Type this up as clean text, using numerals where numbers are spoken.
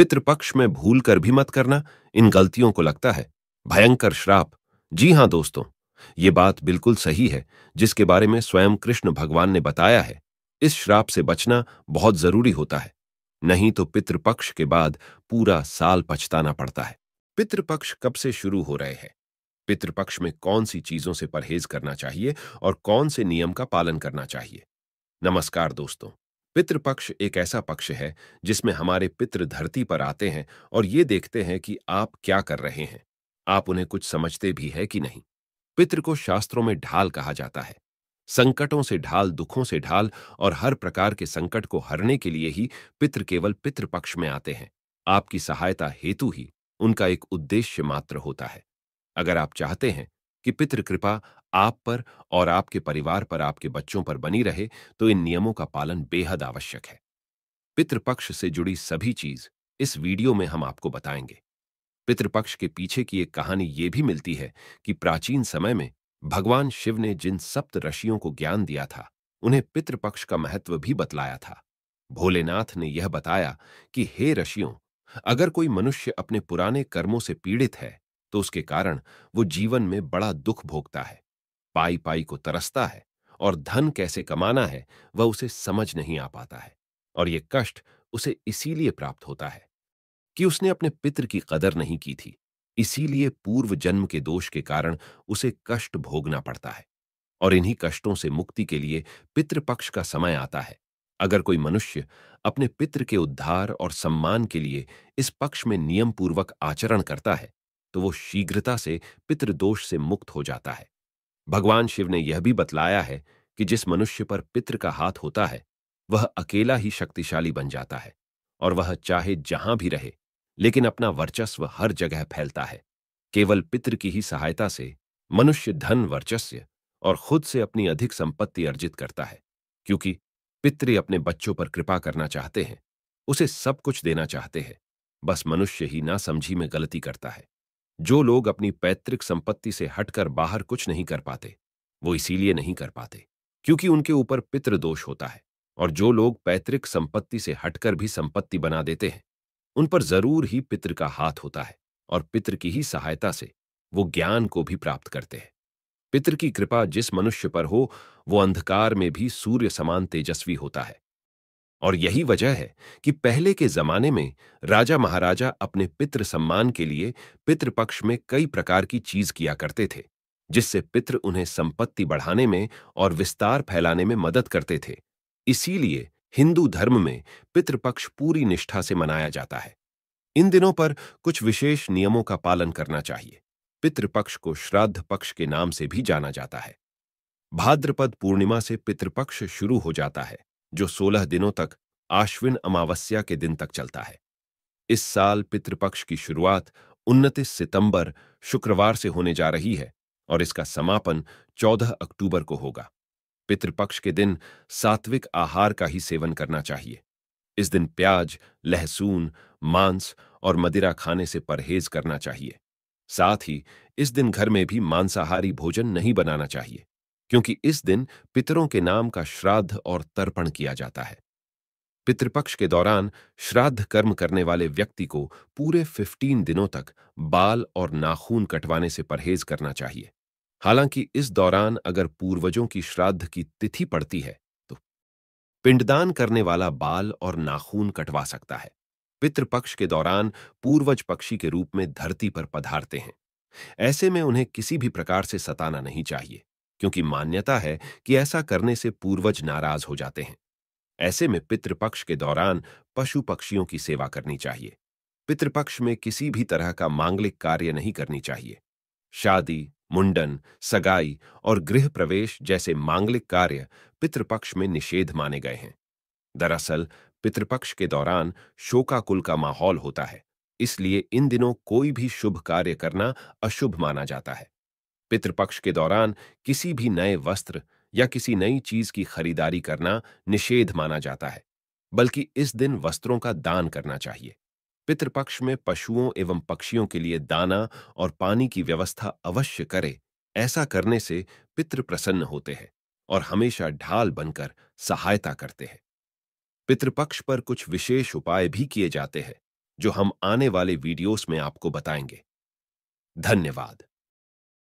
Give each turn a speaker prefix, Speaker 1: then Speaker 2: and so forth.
Speaker 1: पितृपक्ष में भूल कर भी मत करना, इन गलतियों को लगता है भयंकर श्राप। जी हां दोस्तों, ये बात बिल्कुल सही है, जिसके बारे में स्वयं कृष्ण भगवान ने बताया है। इस श्राप से बचना बहुत जरूरी होता है, नहीं तो पितृपक्ष के बाद पूरा साल पछताना पड़ता है। पितृपक्ष कब से शुरू हो रहे हैं? पितृपक्ष में कौन सी चीजों से परहेज करना चाहिए और कौन से नियम का पालन करना चाहिए? नमस्कार दोस्तों। पितृपक्ष एक ऐसा पक्ष है जिसमें हमारे पितृ धरती पर आते हैं और ये देखते हैं कि आप क्या कर रहे हैं, आप उन्हें कुछ समझते भी है कि नहीं। पितृ को शास्त्रों में ढाल कहा जाता है। संकटों से ढाल, दुखों से ढाल और हर प्रकार के संकट को हरने के लिए ही पितृ केवल पितृपक्ष में आते हैं। आपकी सहायता हेतु ही उनका एक उद्देश्य मात्र होता है। अगर आप चाहते हैं कि पितृ कृपा आप पर और आपके परिवार पर, आपके बच्चों पर बनी रहे, तो इन नियमों का पालन बेहद आवश्यक है। पितृपक्ष से जुड़ी सभी चीज इस वीडियो में हम आपको बताएंगे। पितृपक्ष के पीछे की एक कहानी ये भी मिलती है कि प्राचीन समय में भगवान शिव ने जिन सप्त ऋषियों को ज्ञान दिया था, उन्हें पितृपक्ष का महत्व भी बतलाया था। भोलेनाथ ने यह बताया कि हे ऋषियों, अगर कोई मनुष्य अपने पुराने कर्मों से पीड़ित है, तो उसके कारण वो जीवन में बड़ा दुख भोगता है, पाई पाई को तरसता है और धन कैसे कमाना है वह उसे समझ नहीं आ पाता है। और ये कष्ट उसे इसीलिए प्राप्त होता है कि उसने अपने पितृ की कदर नहीं की थी। इसीलिए पूर्व जन्म के दोष के कारण उसे कष्ट भोगना पड़ता है। और इन्हीं कष्टों से मुक्ति के लिए पितृपक्ष का समय आता है। अगर कोई मनुष्य अपने पितृ के उद्धार और सम्मान के लिए इस पक्ष में नियम पूर्वक आचरण करता है, तो वो शीघ्रता से पितृदोष से मुक्त हो जाता है। भगवान शिव ने यह भी बतलाया है कि जिस मनुष्य पर पितृ का हाथ होता है, वह अकेला ही शक्तिशाली बन जाता है और वह चाहे जहां भी रहे, लेकिन अपना वर्चस्व हर जगह फैलता है। केवल पितृ की ही सहायता से मनुष्य धन, वर्चस्व और खुद से अपनी अधिक संपत्ति अर्जित करता है, क्योंकि पितृ अपने बच्चों पर कृपा करना चाहते हैं, उसे सब कुछ देना चाहते हैं। बस मनुष्य ही ना समझी में गलती करता है। जो लोग अपनी पैतृक संपत्ति से हटकर बाहर कुछ नहीं कर पाते, वो इसीलिए नहीं कर पाते क्योंकि उनके ऊपर पितृदोष होता है। और जो लोग पैतृक संपत्ति से हटकर भी संपत्ति बना देते हैं, उन पर जरूर ही पितृ का हाथ होता है और पितृ की ही सहायता से वो ज्ञान को भी प्राप्त करते हैं। पितृ की कृपा जिस मनुष्य पर हो, वो अंधकार में भी सूर्य समान तेजस्वी होता है। और यही वजह है कि पहले के जमाने में राजा महाराजा अपने पितृ सम्मान के लिए पितृपक्ष में कई प्रकार की चीज किया करते थे, जिससे पितृ उन्हें संपत्ति बढ़ाने में और विस्तार फैलाने में मदद करते थे। इसीलिए हिंदू धर्म में पितृपक्ष पूरी निष्ठा से मनाया जाता है। इन दिनों पर कुछ विशेष नियमों का पालन करना चाहिए। पितृपक्ष को श्राद्ध पक्ष के नाम से भी जाना जाता है। भाद्रपद पूर्णिमा से पितृपक्ष शुरू हो जाता है, जो 16 दिनों तक आश्विन अमावस्या के दिन तक चलता है। इस साल पितृपक्ष की शुरुआत 29 सितंबर शुक्रवार से होने जा रही है और इसका समापन 14 अक्टूबर को होगा। पितृपक्ष के दिन सात्विक आहार का ही सेवन करना चाहिए। इस दिन प्याज, लहसुन, मांस और मदिरा खाने से परहेज करना चाहिए। साथ ही इस दिन घर में भी मांसाहारी भोजन नहीं बनाना चाहिए, क्योंकि इस दिन पितरों के नाम का श्राद्ध और तर्पण किया जाता है। पितृपक्ष के दौरान श्राद्ध कर्म करने वाले व्यक्ति को पूरे 15 दिनों तक बाल और नाखून कटवाने से परहेज करना चाहिए। हालांकि इस दौरान अगर पूर्वजों की श्राद्ध की तिथि पड़ती है, तो पिंडदान करने वाला बाल और नाखून कटवा सकता है। पितृपक्ष के दौरान पूर्वज पक्षी के रूप में धरती पर पधारते हैं। ऐसे में उन्हें किसी भी प्रकार से सताना नहीं चाहिए, क्योंकि मान्यता है कि ऐसा करने से पूर्वज नाराज हो जाते हैं। ऐसे में पितृपक्ष के दौरान पशु पक्षियों की सेवा करनी चाहिए। पितृपक्ष में किसी भी तरह का मांगलिक कार्य नहीं करनी चाहिए। शादी, मुंडन, सगाई और गृह प्रवेश जैसे मांगलिक कार्य पितृपक्ष में निषेध माने गए हैं। दरअसल पितृपक्ष के दौरान शोकाकुल का माहौल होता है, इसलिए इन दिनों कोई भी शुभ कार्य करना अशुभ माना जाता है। पितृपक्ष के दौरान किसी भी नए वस्त्र या किसी नई चीज की खरीदारी करना निषेध माना जाता है, बल्कि इस दिन वस्त्रों का दान करना चाहिए। पितृपक्ष में पशुओं एवं पक्षियों के लिए दाना और पानी की व्यवस्था अवश्य करें। ऐसा करने से पितृ प्रसन्न होते हैं और हमेशा ढाल बनकर सहायता करते हैं। पितृपक्ष पर कुछ विशेष उपाय भी किए जाते हैं, जो हम आने वाले वीडियोस में आपको बताएंगे। धन्यवाद।